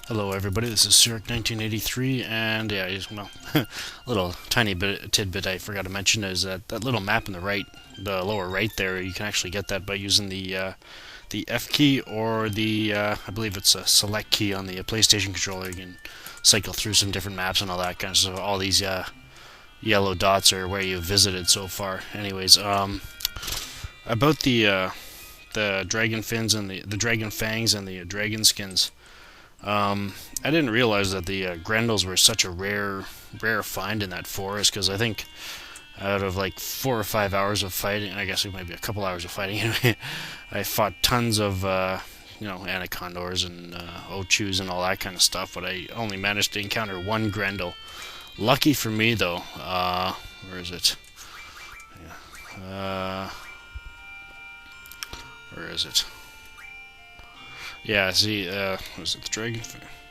Hello everybody, this is Sirk1983, and yeah, well, a little tiny bit tidbit I forgot to mention is that little map in the right, the lower right there, you can actually get that by using the F key or the I believe it's a select key on the PlayStation controller. You can cycle through some different maps and all that kind of stuff. All these yellow dots are where you've visited so far. Anyways, about the dragon fins and the dragon fangs and the dragon skins. I didn't realize that the Grendels were such a rare find in that forest, because I think out of like 4 or 5 hours of fighting, I guess it might be a couple hours of fighting anyway, I fought tons of anacondors and ochus and all that kind of stuff, but I only managed to encounter one Grendel. Lucky for me though, where is it? Where is it? Yeah, see, was it the dragon?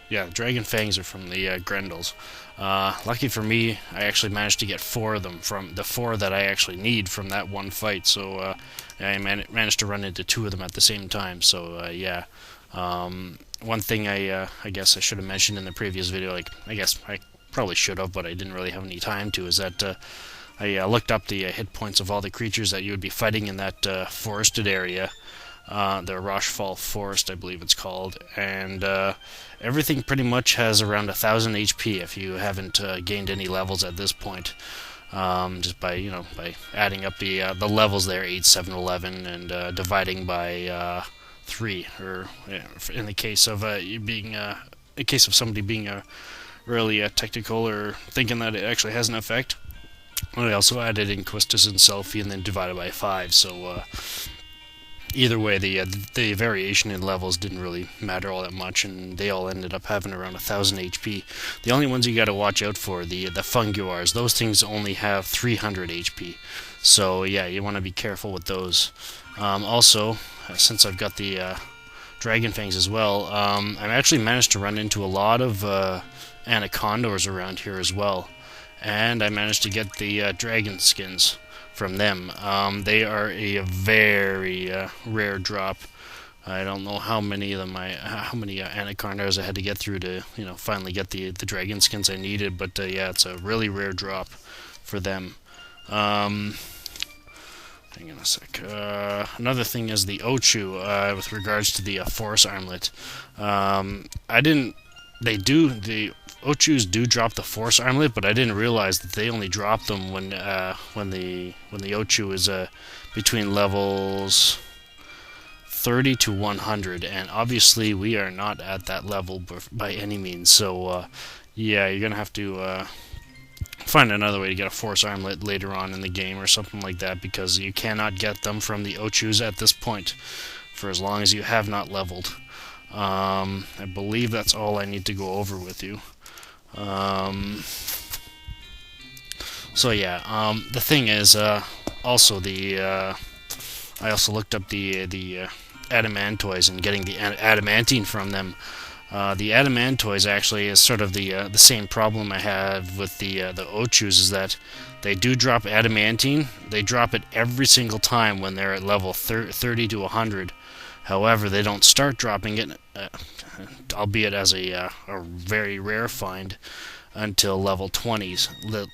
Yeah, the dragon fangs are from the Grendels. Lucky for me, I actually managed to get 4 of them from the 4 that I actually need from that one fight. So I managed to run into 2 of them at the same time. So yeah. One thing I guess I should have mentioned in the previous video, like I guess I probably should have, but I didn't really have any time to, is that I looked up the hit points of all the creatures that you would be fighting in that forested area. The Roshfall Forest, I believe it's called, and everything pretty much has around 1,000 HP if you haven't gained any levels at this point. Just by adding up the levels there, 8, 7, 11, and dividing by 3, or in the case of in case of somebody being really technical or thinking that it actually has an effect. I also added in Quistis and Selfie and then divided by 5, so either way, the variation in levels didn't really matter all that much, and they all ended up having around 1,000 HP. The only ones you got to watch out for, the funguars. Those things only have 300 HP. So yeah, you want to be careful with those. Also, since I've got the dragon fangs as well, I've actually managed to run into a lot of anacondors around here as well, and I managed to get the dragon skins from them. They are a very rare drop. I don't know how many of them how many anacondars I had to get through to finally get the dragon skins I needed. But yeah, it's a really rare drop for them. Hang on a sec. Another thing is the Ochu with regards to the force armlet. I didn't. The Ochus do drop the force armlet, but I didn't realize that they only drop them when the Ochu is between levels 30 to 100, and obviously we are not at that level by any means. So yeah, you're gonna have to find another way to get a force armlet later on in the game or something like that, because you cannot get them from the Ochus at this point for as long as you have not leveled. I believe that's all I need to go over with you. So yeah, the thing is, also I also looked up the Adamantoids and getting the Adamantine from them. The Adamantoids actually is sort of the same problem I have with the Ochus, is that they do drop Adamantine. They drop it every single time when they're at level 30 to 100. However, they don't start dropping it, albeit as a very rare find, until level 20s.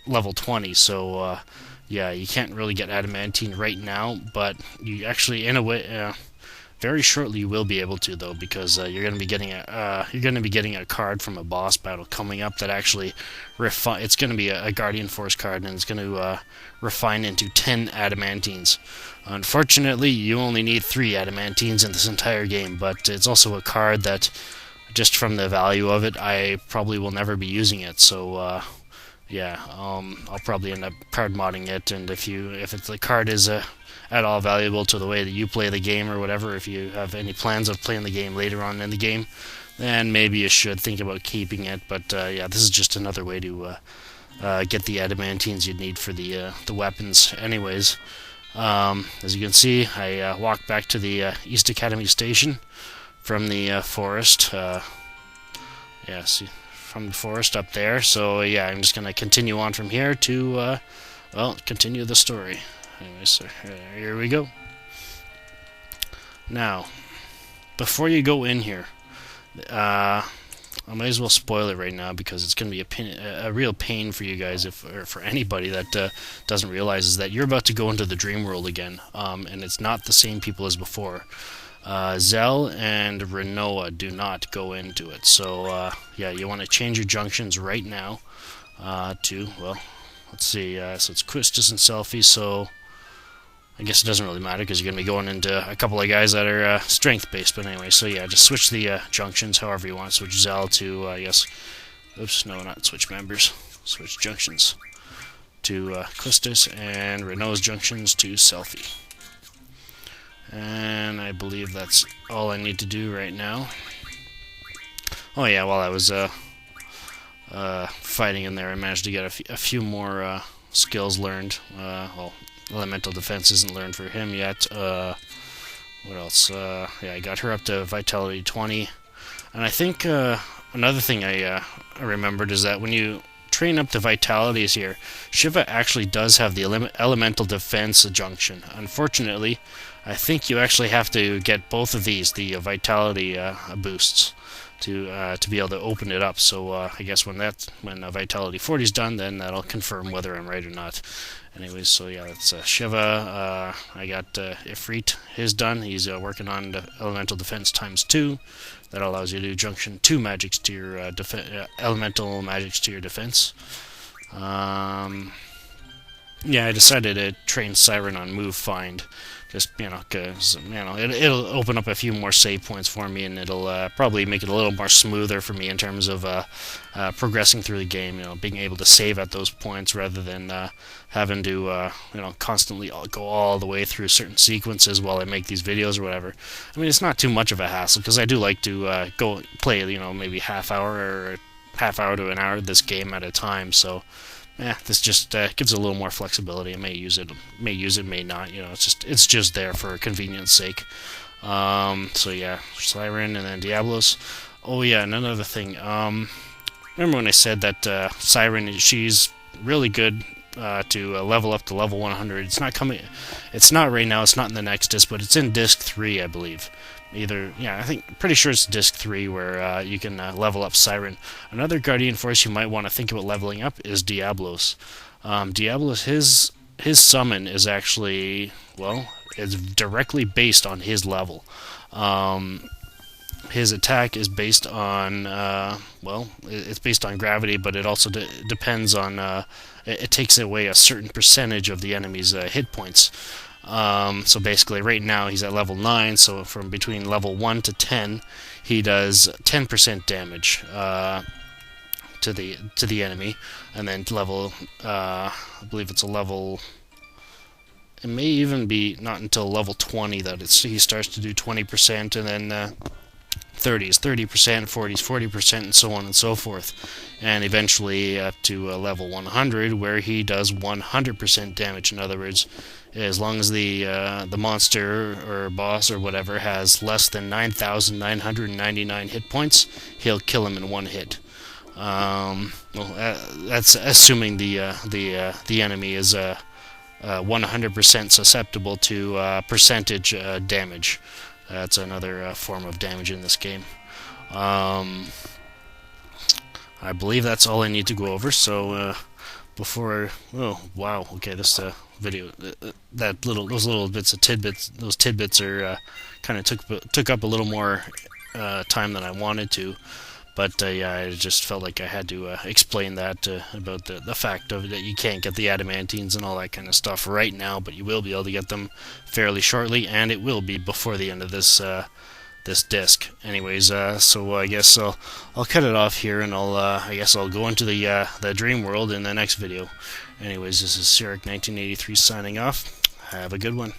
Level 20. So yeah, you can't really get Adamantine right now, but you actually, in a way, very shortly you will be able to, though, because you're going to be getting a card from a boss battle coming up that actually it's going to be a Guardian Force card, and it's going to refine into 10 Adamantines. Unfortunately, you only need 3 Adamantines in this entire game, but it's also a card that, just from the value of it, I probably will never be using it. So yeah, I'll probably end up card modding it, and if the card is at all valuable to the way that you play the game or whatever, if you have any plans of playing the game later on in the game, then maybe you should think about keeping it. But yeah, this is just another way to get the Adamantines you'd need for the weapons. Anyways, as you can see, I walked back to the East Academy Station from the forest. Yeah, see, from the forest up there. So yeah, I'm just gonna continue on from here to continue the story. Anyway, so here we go. Now, before you go in here, I might as well spoil it right now because it's going to be a real pain for you guys, if or for anybody that doesn't realize, is that you're about to go into the dream world again, and it's not the same people as before. Zell and Renoa do not go into it, so yeah, you want to change your junctions right now to, well, let's see, so it's Quistis and Selfie, so I guess it doesn't really matter because you're going to be going into a couple of guys that are strength-based. But anyway, so yeah, just switch the junctions however you want. Switch Zell to, yes, oops, no, not switch members. Switch junctions to Quistis, and Renault's junctions to Selfie. And I believe that's all I need to do right now. Oh yeah, while I was fighting in there, I managed to get a few more skills learned. Well, elemental defense isn't learned for him yet. What else? Yeah, I got her up to vitality 20. And I think another thing I remembered is that when you train up the vitalities here, Shiva actually does have the elemental defense junction. Unfortunately, I think you actually have to get both of these, the vitality boosts, to be able to open it up. So I guess when vitality 40 is done, then that'll confirm whether I'm right or not. Anyways, so yeah, that's Shiva. I got Ifrit, his done. He's working on the elemental defense ×2. That allows you to do junction 2 magics to your elemental magics to your defense. Yeah, I decided to train Siren on move find. Just, because, it'll open up a few more save points for me, and it'll probably make it a little more smoother for me in terms of progressing through the game, being able to save at those points rather than having to, constantly go all the way through certain sequences while I make these videos or whatever. I mean, it's not too much of a hassle, because I do like to go play, maybe half hour to an hour this game at a time, so... Yeah, this just gives it a little more flexibility. I may use it, may not. It's just there for convenience sake. So yeah, Siren and then Diablos. Oh yeah, and another thing. Remember when I said that Siren, she's really good to level up to level 100. It's not coming. It's not right now. It's not in the next disc, but it's in disc 3, I believe. Pretty sure it's disc 3 where you can level up Siren. Another Guardian Force you might want to think about leveling up is Diablos. Diablos, his summon is actually, well, it's directly based on his level. His attack is based on, it's based on gravity, but it also depends on, it takes away a certain percentage of the enemy's hit points. So basically right now he's at level 9, so from between level 1 to 10 he does 10% damage to the enemy, and then level I believe it's a level, it may even be not until level 20 that he starts to do 20%, and then 30 is 30%, 40 is 40%, and so on and so forth, and eventually up to level 100 where he does 100% damage. In other words, as long as the monster or boss or whatever has less than 9,999 hit points, he'll kill him in one hit. That's assuming the enemy is 100% susceptible to percentage damage. That's another form of damage in this game. I believe that's all I need to go over. So oh wow, okay, this video, those little bits of tidbits, those tidbits are kind of took up a little more time than I wanted to. But yeah, I just felt like I had to explain that about the fact of that you can't get the Adamantines and all that kind of stuff right now, but you will be able to get them fairly shortly, and it will be before the end of this disc. Anyways, so I guess I'll cut it off here, and I guess I'll go into the dream world in the next video. Anyways, this is Syric 1983 signing off. Have a good one.